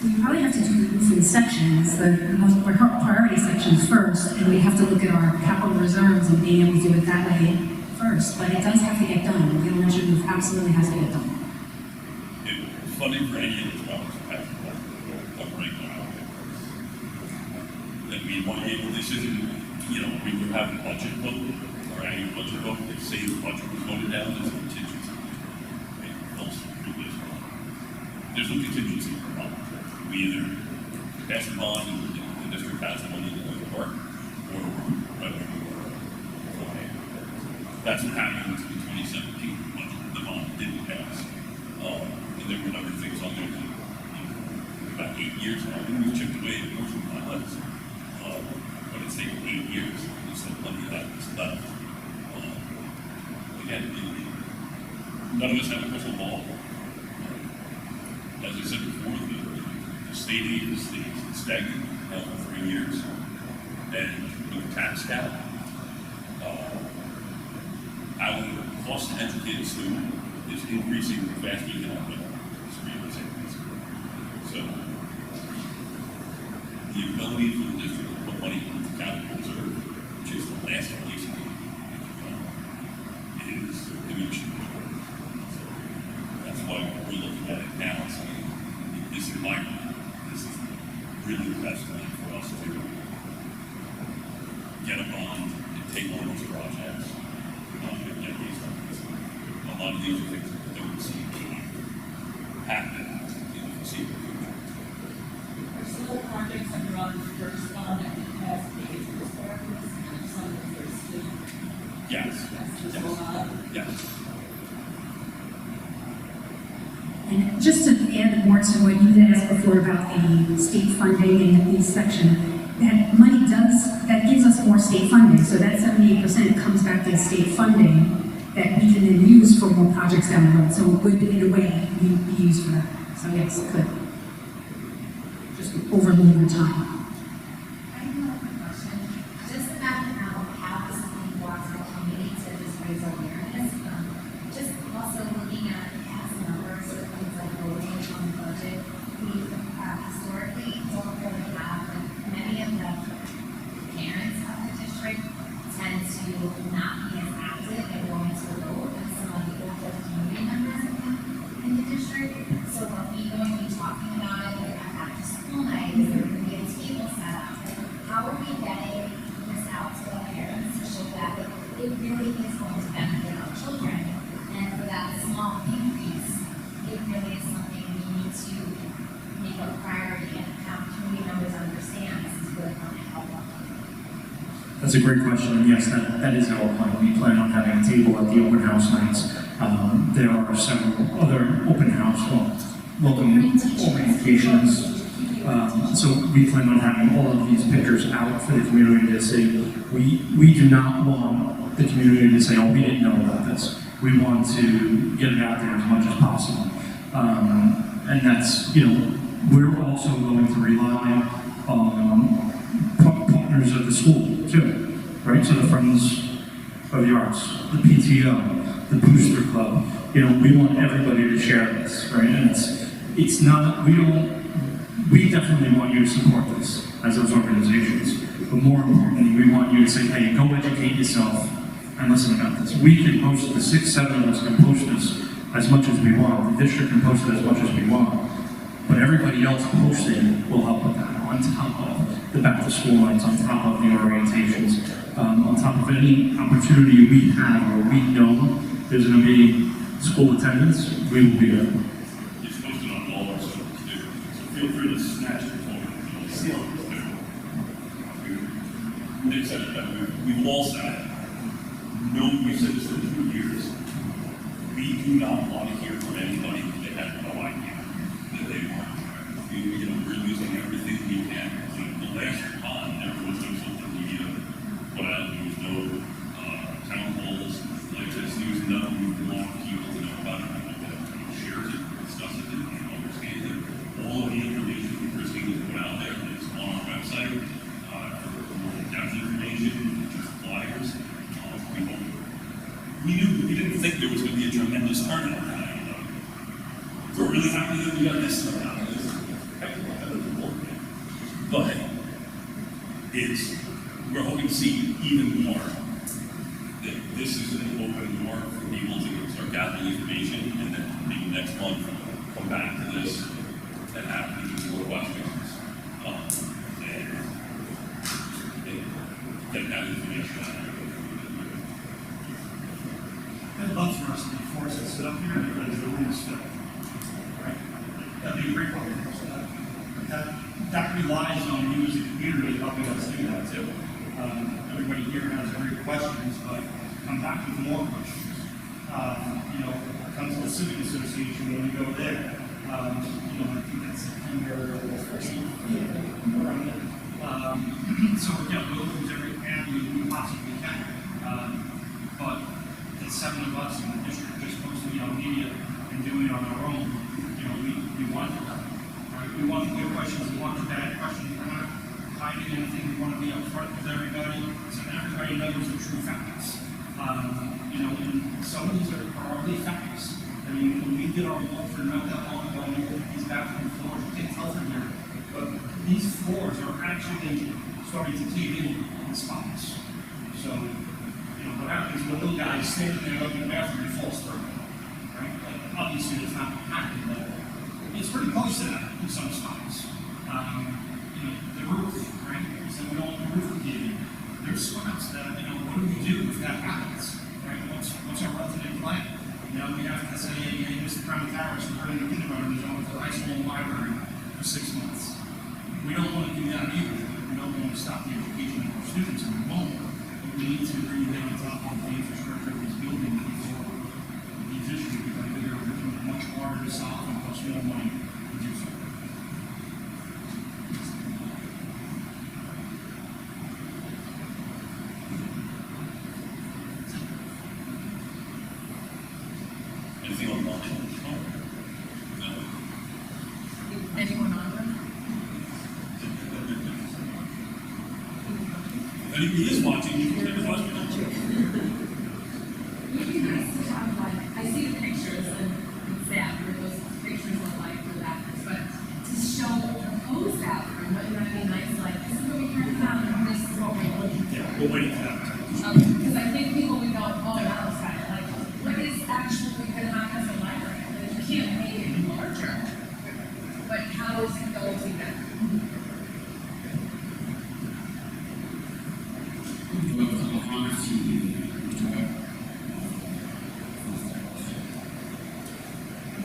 We probably have to do the different sections, the most priority sections first, and we have to look at our capital reserves and being able to do it that way first. But it does have to get done. The elementary move absolutely has to get done. Funding for any of these problems right now. That we want to be able, this isn't, we would have a budget vote, or annual budget vote, they say the budget was voted down, there's a contingency. There's no contingency for a problem. We either pass a bond and the district has the money to do the work, or that's what happened in the 2017 budget. The bond didn't pass. And there were a number of things on there that, about 8 years now, and we've chipped away at most of my lives. But it's taken 8 years, and there's still plenty of that that's left. Again, none of us have a crystal ball. As I said before, the state aid is stagnant now for 3 years. And with the tax cap, our cost to educate a student is increasing faster than our speed is increasing. So the ability for the district to put money into capital reserve, which is the last place is diminishing. So that's why we're looking at it now. So in this environment, this is really the best time for us to get a bond and take on these projects. And get these things. A lot of these are things that we don't see happen in the foreseeable future. There's still projects that are on the first bond that has paid for therapists, and some of them are still. Yes. Yes. And just to add more to what you had asked before about the state funding in each section, that money that gives us more state funding. So that 78% comes back to state funding that we can then use for more projects down the road. So it would, in a way, be used for that. So yes, it could. Just over longer time. I have another quick question. Just about how this blocks the community to just raise awareness. Just also looking at past numbers of things like voting on the budget, we historically don't really have, many of the parents of the district tend to not be as active in going to vote as some of the older community members in the district. So are we going to be talking about it like after school night? Is there going to be a table set up? How are we getting this out to the parents to show that it really is going to benefit our children? And for that small increase, it really is something we need to make a priority and have community members understand this is really going to help them. That's a great question, and yes, that is our plan. We plan on having a table at the open house nights. There are several other open house, welcome orientations. So we plan on having all of these pictures out for the community to see. We do not want the community to say, oh, we didn't know about this. We want to get it out there as much as possible. And that's, we're also going to rely on partners of the school too, right? to the Friends of the Arts, the PTO, the Booster Club. You know, we want everybody to share this, right? And it's not, we definitely want you to support this as those organizations. But more importantly, we want you to say, hey, go educate yourself and listen about this. We can post, the 6, 7 of us can post this as much as we want. The district can post it as much as we want. But everybody else posting will help with that, on top of the back to school lights, on top of the orientations, on top of any opportunity we have or we know there's going to be school attendance, we will be there. It's posted on all our social media, so feel free to snatch your phone and see how it's different. Nick said it, that we've all said it. No, we've said this for 2 years. We do not want to hear from anybody that has no idea that they weren't. We're using everything we can. The last time, everyone's on social media, what I do is no town halls like this, use nothing we want people to know about it, share it, discuss it, and understand it. All of the information Christine has put out there is on our website. For more in-depth information, just flyers. We didn't think there was going to be a tremendous turnout tonight. We're really happy that we got this turnout. But we're hoping to see even more. That this is an open door for people to start gathering information, and then maybe next month come back to this and have even more questions. And get that information out. I'd love for us to be forced to sit up here because the room is filled. Right? That'd be a great problem for us to have. That relies on you as a community helping us do that too. Everybody here has great questions, but come back with more questions. Come to the Civic Association when we go there. I think that's September 14th. So again, we'll use every avenue we possibly can. But the 7 of us in the district just posting on media and doing it on our own, we want it. We want the good questions, we want the bad questions, we're not hiding anything, we want to be upfront with everybody, so everybody knows the true facts. And some of these are ugly facts. I mean, when we did our walkthrough not that long ago, and we looked at these bathroom floors, you can't tell from here, but these floors are actually starting to cave in spots. So, what happens when a little guy is standing there looking at the bathroom and falls through, right? Obviously, it's not happening, but it's pretty close to that in some spots. The roof, right? So we don't want the roof to give in. There's spots that, what do we do if that happens? Right? What's our ultimate plan? We have to say, hey, Mr. Primataris, we're putting the kindergarten zone for the high school library for 6 months. We don't want to do that either. We don't want to stop the education of our students, and we won't. But we need to bring down on top of the infrastructure of these buildings before these issues become bigger, become much harder to solve and cost more money to do so. Anything online? No. Anyone online? If anybody is watching, you can take a question. Would be nice to have I see the pictures and that where those pictures look like for that, but to show the proposed bathroom, wouldn't that be nice? Like, this is what we heard about, and this is what we're looking for. Yeah, we'll wait for that. Because I think people would go, oh, that was kind of like, what is actually going to happen as a library? You can't make it larger, but how is it going to get?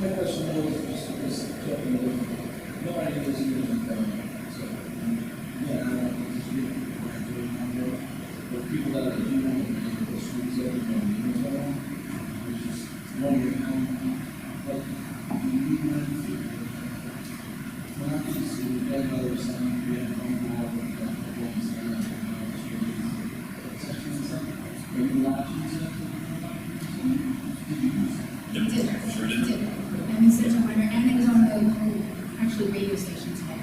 My question is nobody was even so yeah, I don't know if it's really but people that are doing the streets everything, which is wondering how when I think it's the other side, we have phone call and maybe watching And Mr. Turner, and it was on the actually radio station today.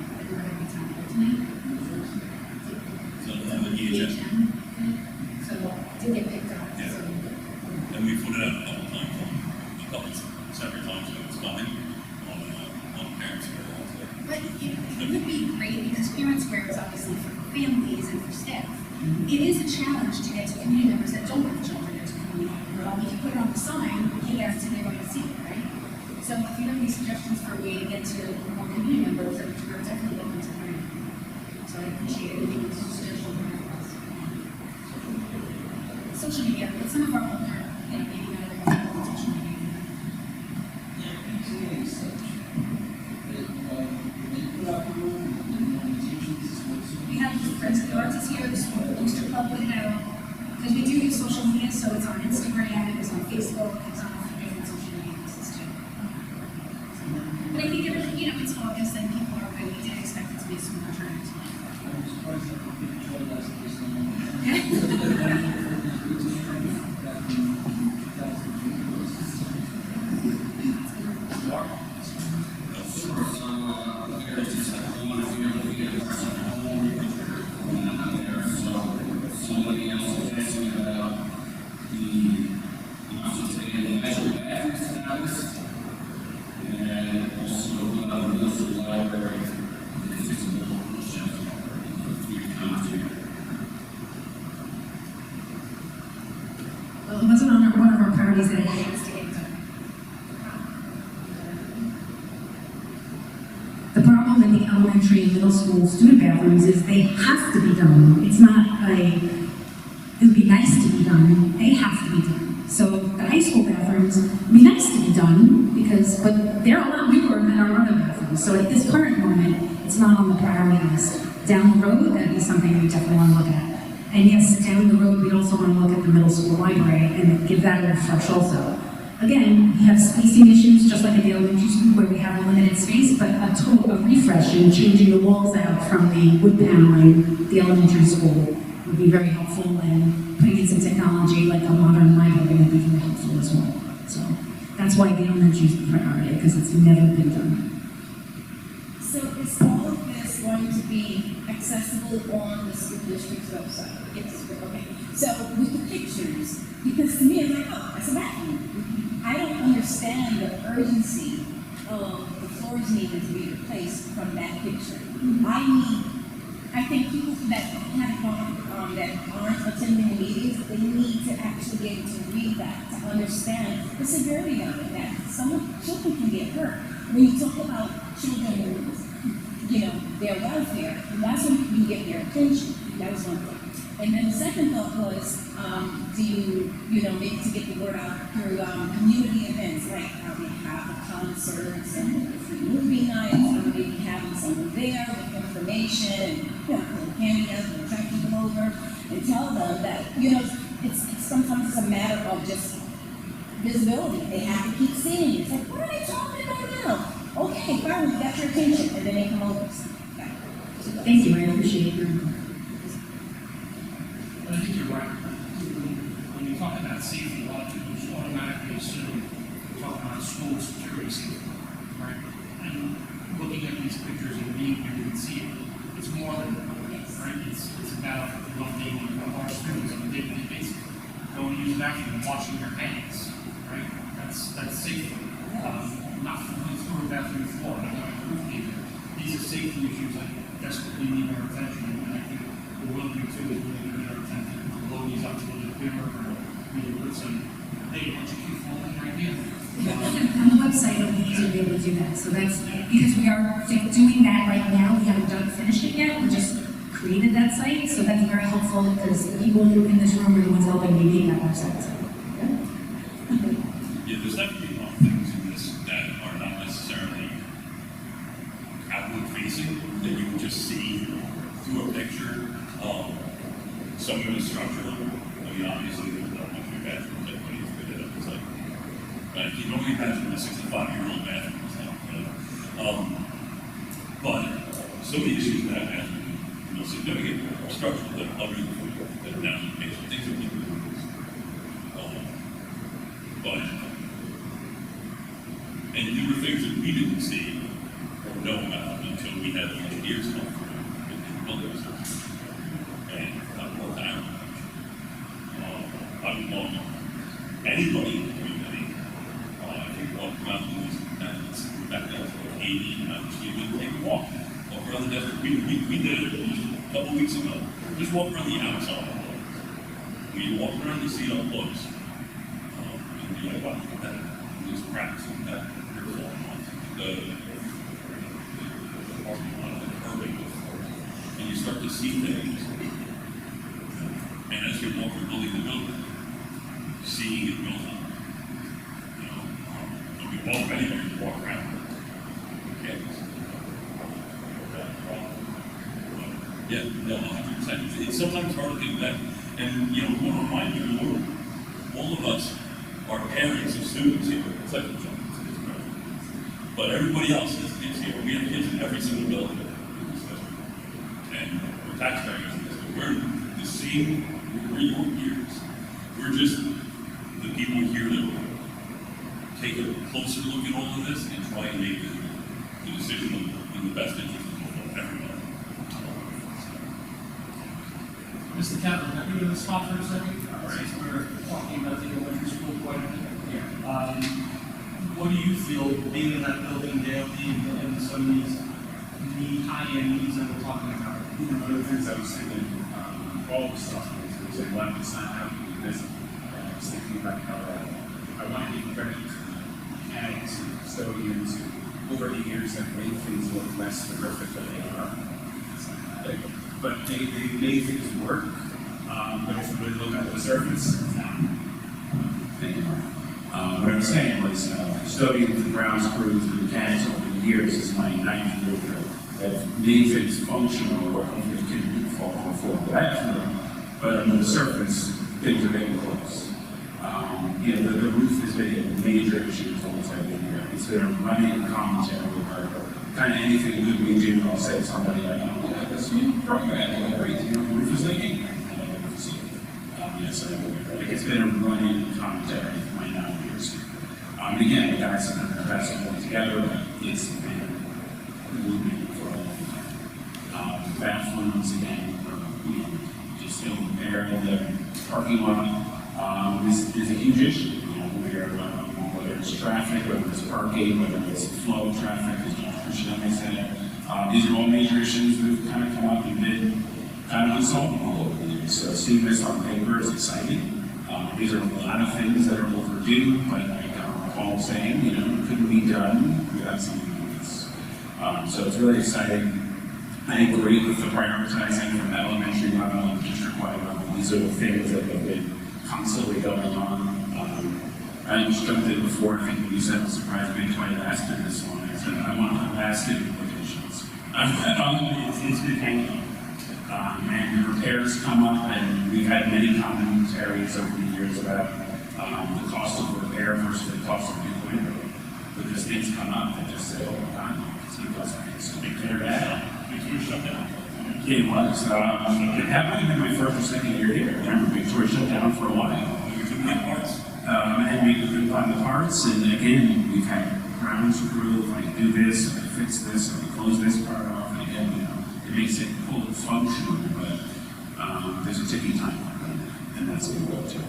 obviously for families and for staff. It is a challenge to get to community members that don't have children or to community members. If you put it on the sign, you have to be able to see it, right? So if you have any suggestions for a way to get to more community members, we're definitely open to hearing. So I appreciate anything that's a suggestion from us. Social media, but some of our older, maybe not everyone on social media. We have Friends of the Arts is here, the Booster Club would have, because we do use social media, so it's on Instagram, it's on Facebook, it's on different social media places too. But I think it's August and people are good. We did expect it to be a sooner turn. Well, it wasn't on one of our priorities that it has to get done. The problem in the elementary and middle school student bathrooms is they have to be done. It's not it would be nice to be done, they have to be done. So the high school bathrooms would be nice to be done, but they're a lot newer than our other bathrooms. So at this current moment, it's not on the priority list. Down the road, that'd be something we definitely want to look at. And yes, down the road, we'd also want to look at the middle school library and give that a refresh also. Again, we have spacing issues, just like at the elementary school, where we have a limited space, but a total refresh and changing the walls out from the wood paneling, the elementary school, would be very helpful, and putting in some technology like a modern library would be very helpful as well. So that's why the elementary is the priority, because it's never been done. So is all of this going to be accessible on the school district's website? Yes, okay. So with the pictures, because to me it's like, oh, that's a bathroom. I don't understand the urgency of the floors needing to be replaced from that picture. I think people that haven't gone, that aren't attending the meetings, they need to actually be able to read that, to understand the severity of it, that children can get hurt. When you talk about children, their welfare, that's when you get their attention. That was one thing. And then the second thought was, do you maybe to get the word out through community events, like how we have a concert and a free movie night, or maybe having someone there with information, and putting candy out and attract people over, and tell them that, it's sometimes it's a matter of just visibility. They have to keep seeing it. It's like, what are they talking about now? Okay, fine, we got your attention, and then they come over. Thank you, I appreciate your input. I think you're right. When you talk about safety, a lot of people just automatically assume you're talking about school security safety, right? And looking at these pictures and being here, you can see it's more than that, right? It's about the well-being of our students on a day-to-day basis. Going to use the bathroom and washing their hands, right? That's safety. Not falling through a bathroom floor. These are safety issues that desperately need our attention, and I think the will do too is really need our attention. Blow these up to a little bit or really put some, hey, why don't you keep falling right here? On the website, it'll be easier to be able to do that. So that's because we are doing that right now. We haven't finished it yet. We just created that site, so that's very helpful because the people in this room are the ones helping me make that website. So, yeah, there's definitely a lot of things in this that are not necessarily outward facing that you can just see through a picture. Some of it is structural. I mean, obviously, there's not much of a bathroom that everybody's good at it. It's like, you don't need bathroom in a 65-year-old bathroom. But some of the issues that have significant structural that are other than now things that we do. And there were things that we didn't see or know about until we had the engineers come through and build those systems. And not more time. I would want anybody in the community, I think, walk around these back then, 80, and we would take a walk. Or for other desert, we did it. a couple weeks ago, just walk around the outside of the building. When you walk around, you see it up close. And you're like, wow, there's cracks and that are falling off. The parking lot, the curbing, and you start to see things. And as you're walking building to building, seeing it build up. Don't be walking anywhere, you walk around. Okay. Yeah, no, 100%. It's sometimes hard to think that, and we want to remind people, all of us are parents of students here. It's like a joke. But everybody else is kids here. We have kids in every single building. And we're taxpayers in this. We're the same, we're your peers. We're just the people here that take a closer look at all of this and try and make the decision in the best interest of everybody. Mr. Kaplan, can you give a spot for a second? Since we're talking about the elementary school quite a bit. What do you feel being in that building daily and some of these high-end needs that we're talking about? One of the things I was thinking, all the stuff was like, why it's not happening in this. I was thinking about how I want to give credit to mechanics and custodians who, over the years, have made things look less than perfect than they are. But they made things work. But if you really look at the surface, thank you, Mark. What I'm saying was, custodians, the grounds crews, the mechanics over the years, is my 9th year have made things functional where it can fall before but under the surface, things are getting close. The roof has been a major issue for us every year. It's been a running commentary where kind of anything good we do, I'll say to somebody, like, this new program, great, the roof is leaking. It's been a running commentary for my 9 years. And again, the guys have done their best to put together, but it's been moving for a long time. Bathrooms, again, just still there in the parking lot is a huge issue. Whether it's traffic, whether it's parking, whether it's flow of traffic, as Christian said, these are all major issues that have kind of come up and been kind of unsolvable over the years. So seeing this on paper is exciting. These are a lot of things that are overdue, but like Paul saying, couldn't be done without something like this. So it's really exciting. I agree with the prioritizing from elementary level and district-wide level. These are the things that have been constantly going on. I just jumped in before, I think when you said it surprised me until I asked it this morning. I said, I want to ask it implications. It's been hanging on. And repairs come up, and we've had many commentaries over the years about the cost of repair versus the cost of new window. Because things come up and just say, oh my God, it's big clear that. Victoria shut down. It was. It happened to be my first or second year here. I remember Victoria shut down for a while. We took the parts. And we couldn't find the parts, and again, we've had grounds crew, like do this, or fix this, or close this part off, and again, it makes it fully functional, but there's a ticking time clock, and that's going to go too.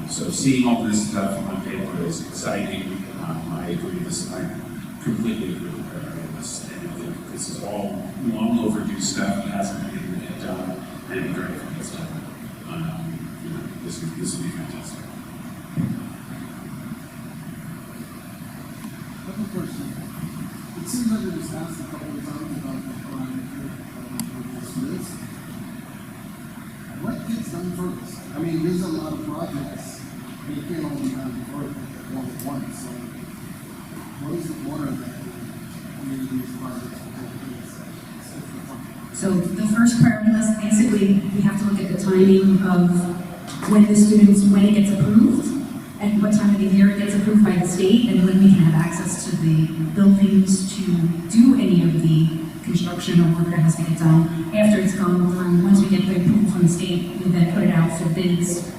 So seeing all this stuff on paper is exciting. I agree. I completely agree with her. This is all long overdue stuff that hasn't been able to get done, and it'd be great if it gets done. This would be fantastic. Question. It seems like it was asked a couple of times about the crime list. What gets done first? I mean, there's a lot of projects, and you can't all be done all at once. So, what is the order that these projects will take place? So the first priority list, basically, we have to look at the timing of when it gets approved, and what time of the year it gets approved by the state, and when we can have access to the buildings to do any of the construction or work that has to get done after it's gone through. Once we get the approval from the state, we then put it out for bids.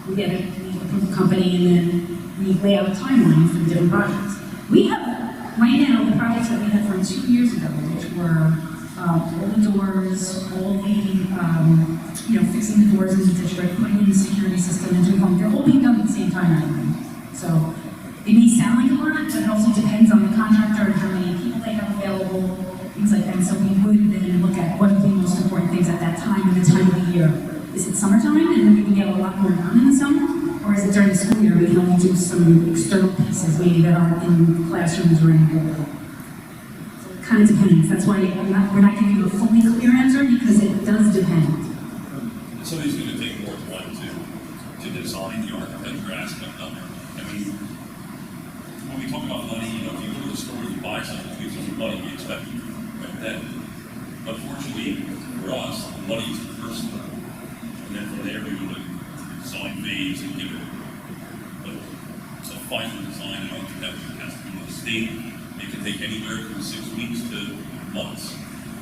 We get an approved company, and then we lay out a timeline for the different projects. We have, right now, the projects that we had from 2 years ago, which were all the doors, all the, fixing the doors in the district, putting in the security system, and doing home. They're all being done at the same time right now. So it may sound like a lot, but it also depends on the contractor and how many people they have available, things like that. And so we would then look at what are the most important things at that time and the time of the year. Is it summertime and then we can get a lot more done in the summer? Or is it during the school year we can only do some external pieces maybe that aren't in classrooms or in the building? So it kind of depends. That's why we're not giving you a fully clear answer because it does depend. Somebody's going to take more time to design the architecture aspect of it. I mean, when we talk about money, you know, if you go to the store and you buy something, you give money, you expect it right then. Unfortunately, for us, the money is the first one. And then from there, we would design phase and give it a final design and architecture has to be with the state. It can take anywhere from 6 weeks to months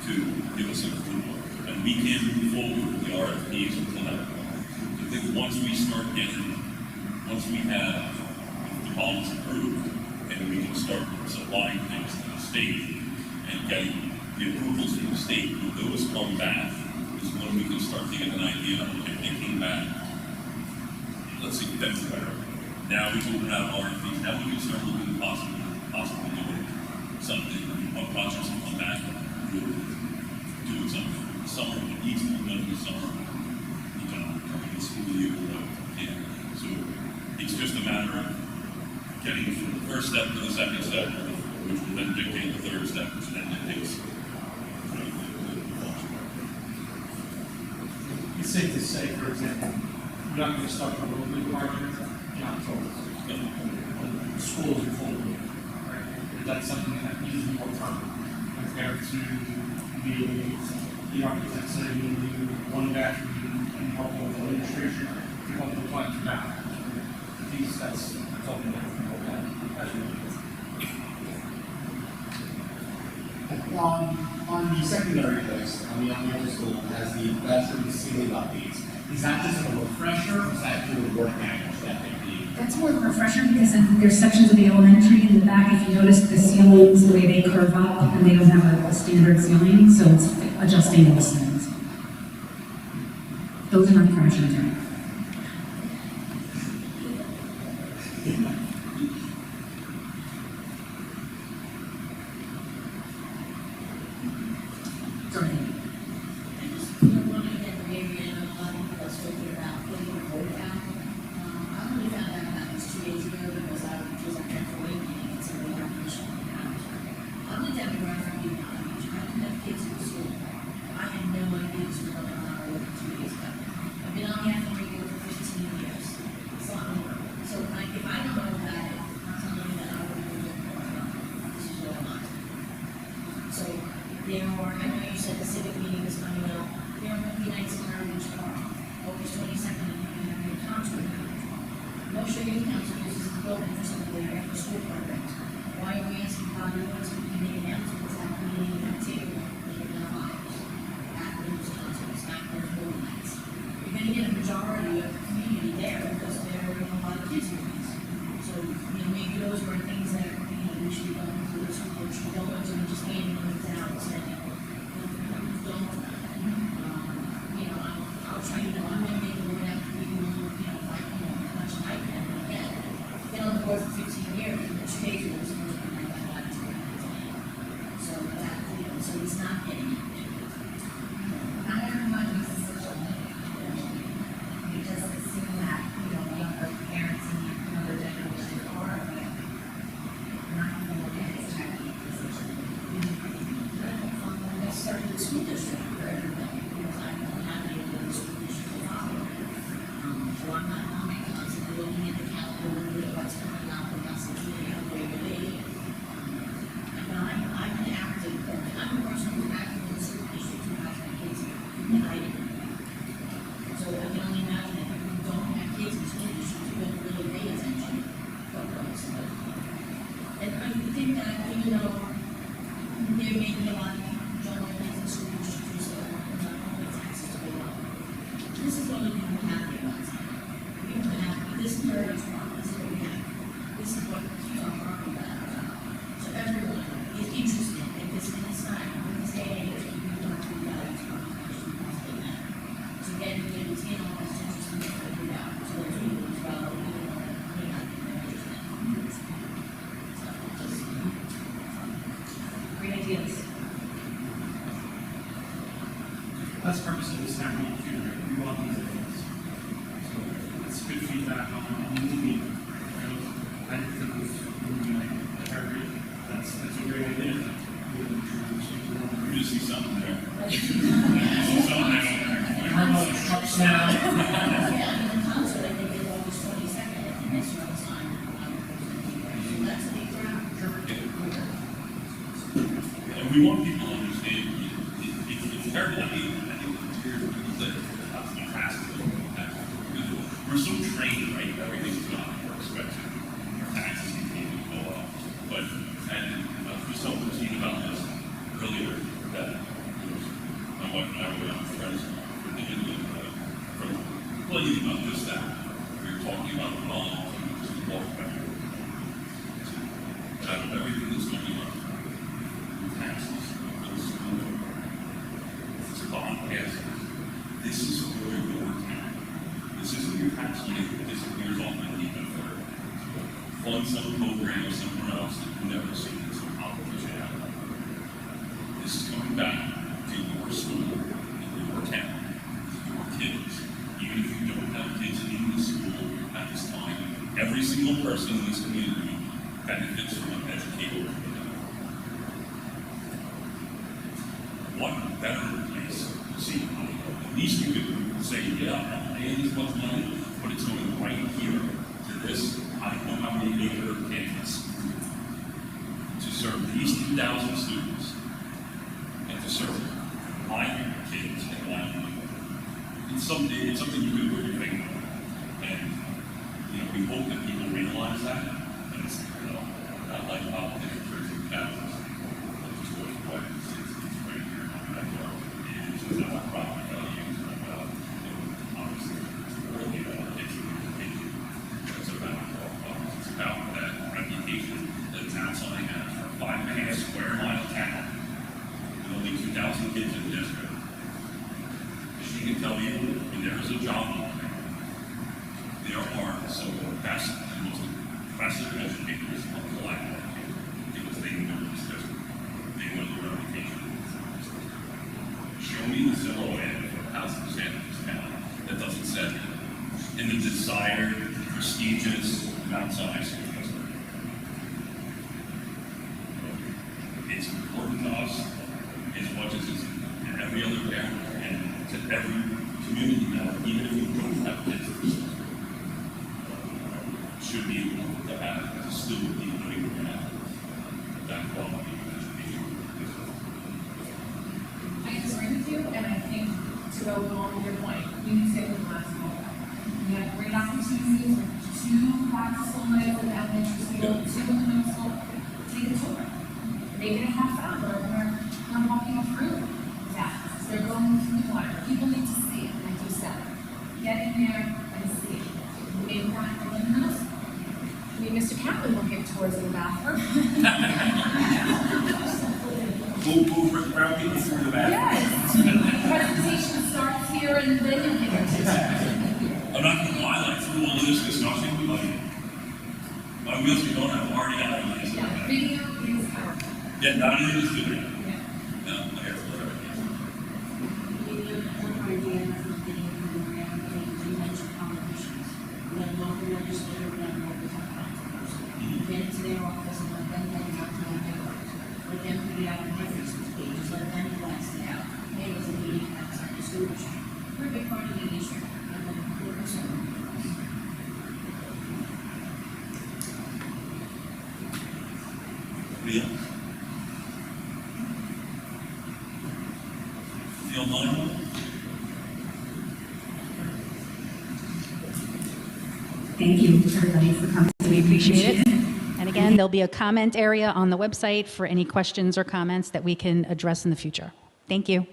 to give us an approval. And we can't move forward with the RFPs until that point. I think once we have the bonds approved, and we can start supplying things to the state and getting the approvals from the state, when those come back, is when we can start to get an idea of if they came back, let's see, February. Now we can open out RFPs, now we can start looking possibly doing something, our projects will come back, doing something. Summer, it needs to be done in the summer, you know, during the school year, yeah. So it's just a matter of getting from the first step to the second step, which will then dictate the third step, which then dictates It's safe to say, for example, you're not going to start a road project in October. The schools are full, right? That's something that needs more time compared to the architect saying you do one bathroom and help with the administration to help the client back. That's totally different. On the secondary place, on the elementary school, has the bedroom ceiling updates. Is that just a refresher, or is that through a work package that they need? That's more of a refresher because there's sections of the elementary in the back. If you notice the ceilings, the way they curve up, and they don't have a standard ceiling, so it's adjusting those things. Those are not crashing down. There are, I know you said the civic meeting is coming up. There are going to be nights in Heritage Park, August 22nd, and you're going to have a concert. Most of your council uses the building for some of their after school programs. Why are we asking Bobby Woods to make announcements at the meeting at table that you're going to buy? After those concerts, after those building nights. You're going to get a majority of the community there because there are a lot of kids movies. So, maybe those were things that, we should be going through the school, which we don't want to be just handing them down and saying, I'll try to, I'm going to make the word out to people, like, how much I can, but again, been on the board for 15 years, and the 2 days ago, was supposed to be like that. So that, so he's not getting it. Not everyone uses social media. You just assume that, younger parents and younger generations are, but not going to look at it as social media. Let's start in the school district for everybody, because I don't have any of the school district to follow. So I'm not constantly looking at the calendar, what's coming up, and that's the way to be. I'm an active, I'm a person who's active in the school district who has my kids here, and I do. So I can only imagine that people who don't have kids in school districts who don't really pay attention to what's going on. And I think that, even though there may be a lot of general things in school districts that not only taxes to go up. This is what we can be happy about. We can have this heritage park, this is what we have. This is what you are talking about. So everyone is interested in this time, in this day and age, we don't do that. So again, you can see all this interesting to figure out. So there's people as well, even though they may not be interested. So just great ideas. is how we feel, we want these things. So that's good feedback on moving. I didn't think it was moving like every, that's a great idea. You just see something there. You see something there. I heard all the trucks now. And we want people to understand, it's terrible. I think that that's fantastic. We're so trained, right? Everything's not more expensive. Our taxes continue to go up. But, and we saw the routine about this earlier, that my wife and I were on friends for the Indian, from plenty about this, that we were talking about the bonds and just the walk back. Out of everything that's going on, taxes, it's a bond passing. This is for your town. This isn't your tax money that disappears off my deep and third. Fund some program or somewhere else that you've never seen this competition out. This is coming back to your school, your town, your kids. Even if you don't have kids in the school at this time, every single person in this community benefits from an educated community. What better place to see money? At least you could say, yeah, I'm not paying this much money, but it's going right here to this, I don't know how many acre campus, to serve these 2,000 students and to serve my kids and my people. It's something you can put your finger on. And we hope that people realize that. And it's not like politics or families. Just goes away. It's right here in my backyard. It's just not a property values. Obviously, it's really about education. It's about it's about that reputation that the town Sinai has for a 5.5 square mile town with only 2,000 kids in the district. She can tell you when there is a job opening, there are some of the best and most impressive educators on the planet because they know this district. They know the reputation. Show me the silhouette of a house in San Francisco that doesn't set in the desired, prestigious Mount Sinai School District. It's important to us as much as it's in every other parent and to every community member, even if you don't have kids. Should be able to have a student be able to have that quality of education. I disagree with you, and I think to go along with your point, we need to stay with the last moment. We have great opportunities with 2 back-to-school nights in elementary school, 2 in the middle school. Take a tour. They're going to have fun. They're walking through that. They're going through the water. People need to see it, like you said. Get in there and see it. Maybe not in the middle school. Maybe Mr. Catlin will give tours of the bathroom. We'll route people through the bathroom. Yes. Presentation starts here and then you can go to I'm not going to lie, like through all of this discussion, like, my wheels are going, I've already got ideas. video is powerful. Yeah, not even the studio. No, I got to look at it. Get into their office and let them get it out to their neighbors. Let them put it out on their Facebook pages, let them blast it out. Hey, there's a meeting outside the school district. We're a big part of the district. And then we're concerned. Yeah. The online one? Thank you, everybody, for coming. We appreciate it. And again, there'll be a comment area on the website for any questions or comments that we can address in the future. Thank you.